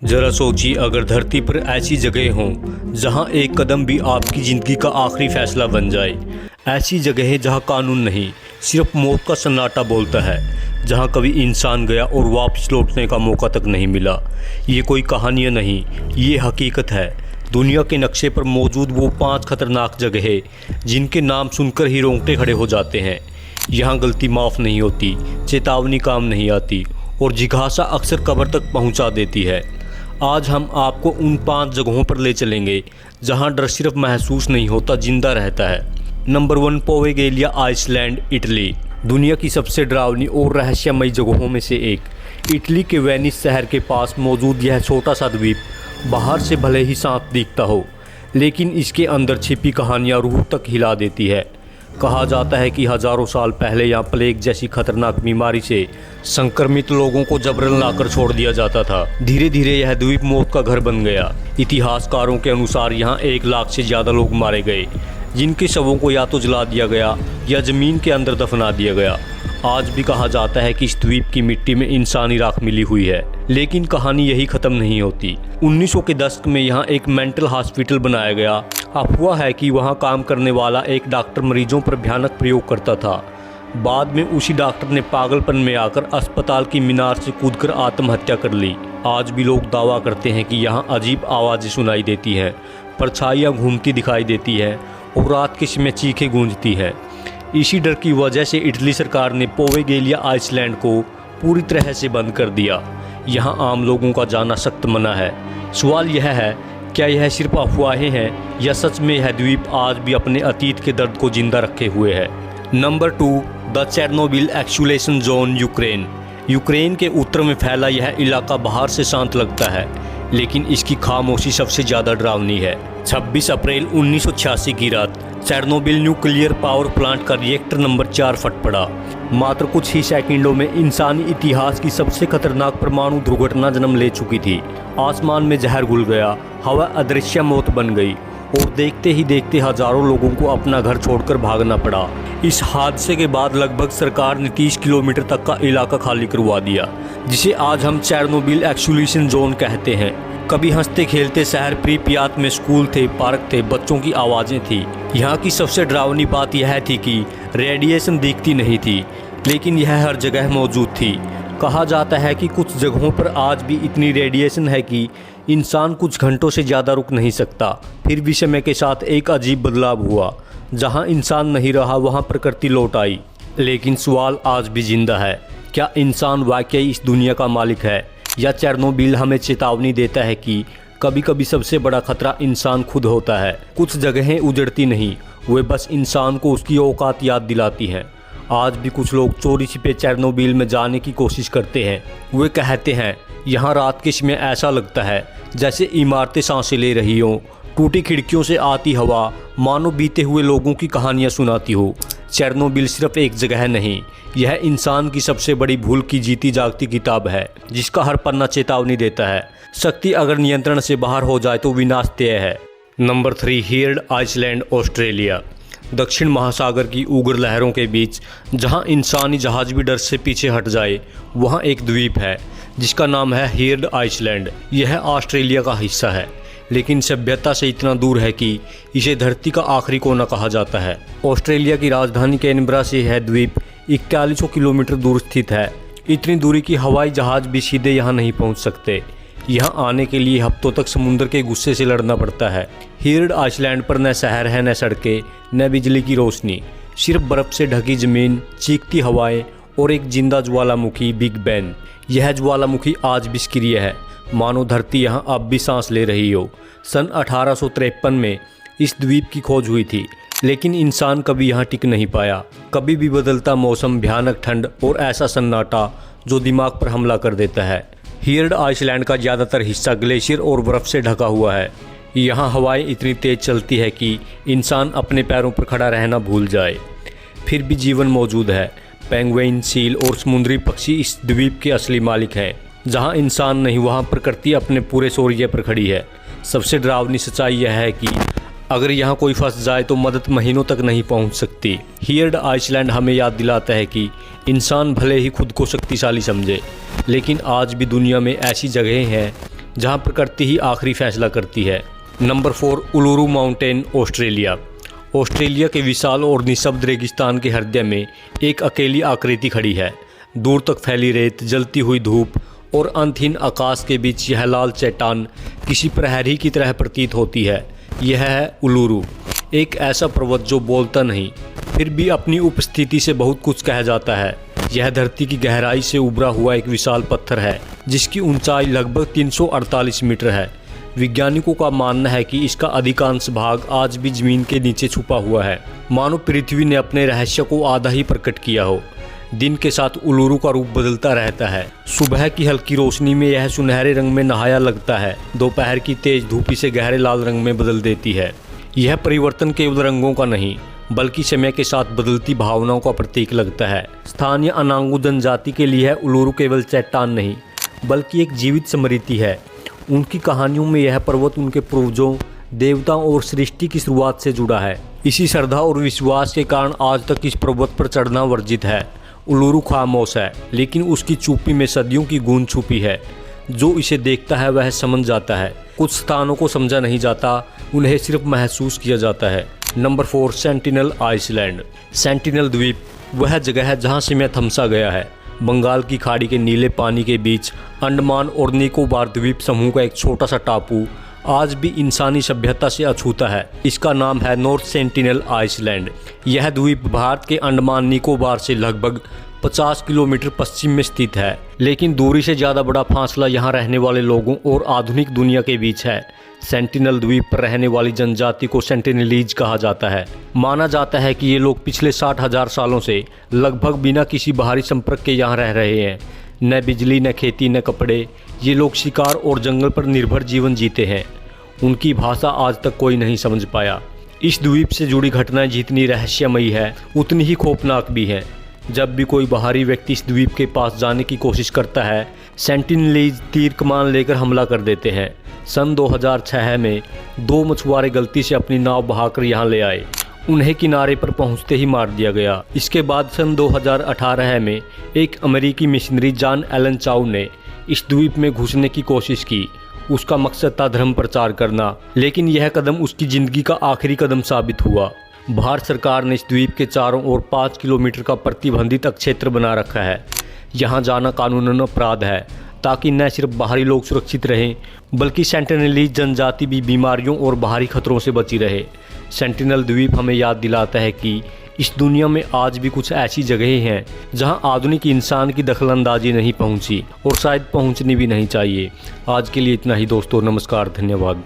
जरा सोचिए, अगर धरती पर ऐसी जगह हों जहां एक कदम भी आपकी ज़िंदगी का आखिरी फैसला बन जाए। ऐसी जगह है जहां कानून नहीं, सिर्फ मौत का सन्नाटा बोलता है। जहां कभी इंसान गया और वापस लौटने का मौका तक नहीं मिला। ये कोई कहानियाँ नहीं, ये हकीकत है। दुनिया के नक्शे पर मौजूद वो 5 खतरनाक जगहें जिनके नाम सुनकर ही रोंगटे खड़े हो जाते हैं। यहाँ गलती माफ़ नहीं होती, चेतावनी काम नहीं आती और जिज्ञासा अक्सर कब्र तक पहुँचा देती है। आज हम आपको उन 5 जगहों पर ले चलेंगे जहां डर सिर्फ महसूस नहीं होता, जिंदा रहता है। Number 1, Poveglia island, Italy. दुनिया की सबसे डरावनी और रहस्यमयी जगहों में से एक। इटली के वेनिस शहर के पास मौजूद यह छोटा सा द्वीप बाहर से भले ही शांत दिखता हो, लेकिन इसके अंदर छिपी कहानियाँ रूह तक हिला देती है। कहा जाता है कि हज़ारों साल पहले यहाँ प्लेग जैसी खतरनाक बीमारी से संक्रमित लोगों को जबरन लाकर छोड़ दिया जाता था। धीरे धीरे यह द्वीप मौत का घर बन गया। इतिहासकारों के अनुसार यहाँ 1 लाख से ज़्यादा लोग मारे गए, जिनके शवों को या तो जला दिया गया या ज़मीन के अंदर दफना दिया गया। आज भी कहा जाता है कि इस द्वीप की मिट्टी में इंसानी राख मिली हुई है। लेकिन कहानी यही ख़त्म नहीं होती। 1900 के दशक में यहाँ एक मेंटल हॉस्पिटल बनाया गया। अफवाह है कि वहाँ काम करने वाला एक डॉक्टर मरीजों पर भयानक प्रयोग करता था। बाद में उसी डॉक्टर ने पागलपन में आकर अस्पताल की मीनार से कूदकर आत्महत्या कर ली। आज भी लोग दावा करते हैं कि यहाँ अजीब आवाज़ें सुनाई देती हैं, परछाइयाँ घूमती दिखाई देती है और रात के समय चीखें गूंजती हैं। इसी डर की वजह से इटली सरकार ने पोवेगेलिया आइसलैंड को पूरी तरह से बंद कर दिया। यहाँ आम लोगों का जाना सख्त मना है। सवाल यह है, क्या यह सिर्फ अफवाहें हैं या सच में यह द्वीप आज भी अपने अतीत के दर्द को जिंदा रखे हुए है। Number 2, the Chernobyl exclusion zone, Ukraine. Ukraine के उत्तर में फैला यह इलाका बाहर से शांत लगता है, लेकिन इसकी खामोशी सबसे ज़्यादा डरावनी है। 26 अप्रैल 1986 की रात चेरनोबिल न्यूक्लियर पावर प्लांट का रिएक्टर नंबर 4 फट पड़ा। मात्र कुछ ही सेकंडों में इंसानी इतिहास की सबसे खतरनाक परमाणु दुर्घटना जन्म ले चुकी थी। आसमान में जहर घुल गया, हवा अदृश्य मौत बन गई और देखते ही देखते हजारों लोगों को अपना घर छोड़कर भागना पड़ा। इस हादसे के बाद लगभग सरकार ने 30 किलोमीटर तक का इलाका खाली करवा दिया, जिसे आज हम चेरनोबिल एक्सुलेशन जोन कहते हैं। कभी हंसते खेलते शहर प्रिपियात में स्कूल थे, पार्क थे, बच्चों की आवाज़ें थी। यहाँ की सबसे डरावनी बात यह थी कि रेडिएशन दिखती नहीं थी, लेकिन यह हर जगह मौजूद थी। कहा जाता है कि कुछ जगहों पर आज भी इतनी रेडिएशन है कि इंसान कुछ घंटों से ज़्यादा रुक नहीं सकता। फिर भी समय के साथ एक अजीब बदलाव हुआ। जहाँ इंसान नहीं रहा वहाँ प्रकृति लौट आई। लेकिन सवाल आज भी जिंदा है, क्या इंसान वाकई इस दुनिया का मालिक है, या चेरनोबिल हमें चेतावनी देता है कि कभी कभी सबसे बड़ा खतरा इंसान खुद होता है। कुछ जगहें उजड़ती नहीं, वे बस इंसान को उसकी औकात याद दिलाती हैं। आज भी कुछ लोग चोरी छिपे चेरनोबिल में जाने की कोशिश करते हैं। वे कहते हैं, यहाँ रात के समय ऐसा लगता है जैसे इमारतें सांसें ले रही हों, टूटी खिड़कियों से आती हवा मानो बीते हुए लोगों की कहानियाँ सुनाती हो। चेरनोबिल सिर्फ एक जगह नहीं, यह इंसान की सबसे बड़ी भूल की जीती जागती किताब है, जिसका हर पन्ना चेतावनी देता है। शक्ति अगर नियंत्रण से बाहर हो जाए तो विनाश तय है। Number 3, Heard Island, Australia. दक्षिण महासागर की उग्र लहरों के बीच जहां इंसानी जहाज भी डर से पीछे हट जाए, वहां एक द्वीप है जिसका नाम है हियर्ड आइसलैंड। यह ऑस्ट्रेलिया का हिस्सा है, लेकिन सभ्यता से इतना दूर है कि इसे धरती का आखिरी कोना कहा जाता है। ऑस्ट्रेलिया की राजधानी कैनबरा से यह द्वीप 4100 किलोमीटर दूर स्थित है। इतनी दूरी की हवाई जहाज भी सीधे यहाँ नहीं पहुँच सकते। यहाँ आने के लिए हफ्तों तक समुद्र के गुस्से से लड़ना पड़ता है। हियर्ड आइसलैंड पर न शहर है, न सड़कें, न बिजली की रोशनी, सिर्फ बर्फ से ढकी ज़मीन, चीखती हवाएं और एक जिंदा ज्वालामुखी, बिग बैन। यह ज्वालामुखी आज भी सक्रिय है, मानो धरती यहाँ अब भी सांस ले रही हो। सन 1853 में इस द्वीप की खोज हुई थी, लेकिन इंसान कभी यहाँ टिक नहीं पाया। कभी भी बदलता मौसम, भयानक ठंड और ऐसा सन्नाटा जो दिमाग पर हमला कर देता है। हियर्ड आइसलैंड का ज़्यादातर हिस्सा ग्लेशियर और बर्फ़ से ढका हुआ है। यहाँ हवाएं इतनी तेज़ चलती है कि इंसान अपने पैरों पर खड़ा रहना भूल जाए। फिर भी जीवन मौजूद है। पेंगुइन, सील और समुद्री पक्षी इस द्वीप के असली मालिक हैं। जहाँ इंसान नहीं, वहाँ प्रकृति अपने पूरे शौर्य पर खड़ी है। सबसे डरावनी सच्चाई यह है कि अगर यहाँ कोई फंस जाए तो मदद महीनों तक नहीं पहुँच सकती। हियर्ड आइसलैंड हमें याद दिलाता है कि इंसान भले ही खुद को शक्तिशाली समझे, लेकिन आज भी दुनिया में ऐसी जगहें हैं जहां प्रकृति ही आखिरी फैसला करती है। Number 4, Uluru mountain, Australia. Australia के विशाल और निशब्द रेगिस्तान के हृदय में एक अकेली आकृति खड़ी है। दूर तक फैली रेत, जलती हुई धूप और अंतहीन आकाश के बीच यह लाल चट्टान किसी प्रहरी की तरह प्रतीत होती है। यह है उलुरु, एक ऐसा पर्वत जो बोलता नहीं, फिर भी अपनी उपस्थिति से बहुत कुछ कह जाता है। यह धरती की गहराई से उभरा हुआ एक विशाल पत्थर है जिसकी ऊंचाई लगभग 348 मीटर है। वैज्ञानिकों का मानना है कि इसका अधिकांश भाग आज भी जमीन के नीचे छुपा हुआ है, मानो पृथ्वी ने अपने रहस्य को आधा ही प्रकट किया हो। दिन के साथ उलुरु का रूप बदलता रहता है। सुबह की हल्की रोशनी में यह सुनहरे रंग में नहाया लगता है, दोपहर की तेज धूप इसे गहरे लाल रंग में बदल देती है। यह परिवर्तन केवल रंगों का नहीं, बल्कि समय के साथ बदलती भावनाओं का प्रतीक लगता है। स्थानीय अनांगू जनजाति के लिए उलुरु केवल चट्टान नहीं, बल्कि एक जीवित स्मृति है। उनकी कहानियों में यह पर्वत उनके पूर्वजों, देवताओं और सृष्टि की शुरुआत से जुड़ा है। इसी श्रद्धा और विश्वास के कारण आज तक इस पर्वत पर चढ़ना वर्जित है। उलुरु खामोश है, लेकिन उसकी चुप्पी में सदियों की गूंज छुपी है। जो इसे देखता है वह समझ जाता है। कुछ स्थानों को समझा नहीं जाता, उन्हें सिर्फ महसूस किया जाता है। Number 4, sentinel Iceland. सेंटिनल द्वीप वह जगह है जहां समय थमसा गया है। बंगाल की खाड़ी के नीले पानी के बीच अंडमान और निकोबार द्वीप समूह का एक छोटा सा टापू आज भी इंसानी सभ्यता से अछूता है। इसका नाम है नॉर्थ सेंटिनल आइसलैंड। यह द्वीप भारत के अंडमान निकोबार से लगभग 50 किलोमीटर पश्चिम में स्थित है, लेकिन दूरी से ज़्यादा बड़ा फासला यहाँ रहने वाले लोगों और आधुनिक दुनिया के बीच है। सेंटिनल द्वीप पर रहने वाली जनजाति को सेंटिनलीज कहा जाता है। माना जाता है कि ये लोग पिछले 60,000 सालों से लगभग बिना किसी बाहरी संपर्क के यहाँ रह रहे हैं। न बिजली, न खेती, न कपड़े। ये लोग शिकार और जंगल पर निर्भर जीवन जीते हैं। उनकी भाषा आज तक कोई नहीं समझ पाया। इस द्वीप से जुड़ी घटनाएं जितनी रहस्यमयी है, उतनी ही खौफनाक भी हैं। जब भी कोई बाहरी व्यक्ति इस द्वीप के पास जाने की कोशिश करता है, सेंटिनलीज तीर कमान लेकर हमला कर देते हैं। सन 2006 में 2 मछुआरे गलती से अपनी नाव बहाकर यहाँ ले आए। उन्हें किनारे पर पहुँचते ही मार दिया गया। इसके बाद सन 2018 में एक अमेरिकी मिशनरी जॉन एलन चाउ ने इस द्वीप में घुसने की कोशिश की। उसका मकसद था धर्म प्रचार करना, लेकिन यह कदम उसकी ज़िंदगी का आखिरी कदम साबित हुआ। भारत सरकार ने इस द्वीप के चारों ओर 5 किलोमीटर का प्रतिबंधित क्षेत्र बना रखा है। यहाँ जाना कानूनन अपराध है, ताकि न सिर्फ बाहरी लोग सुरक्षित रहें, बल्कि सेंटिनलीज जनजाति भी बीमारियों और बाहरी खतरों से बची रहे। सेंटिनल द्वीप हमें याद दिलाता है कि इस दुनिया में आज भी कुछ ऐसी जगहें हैं जहां आधुनिक इंसान की दखलंदाजी नहीं पहुंची और शायद पहुंचनी भी नहीं चाहिए। आज के लिए इतना ही दोस्तों, नमस्कार, धन्यवाद।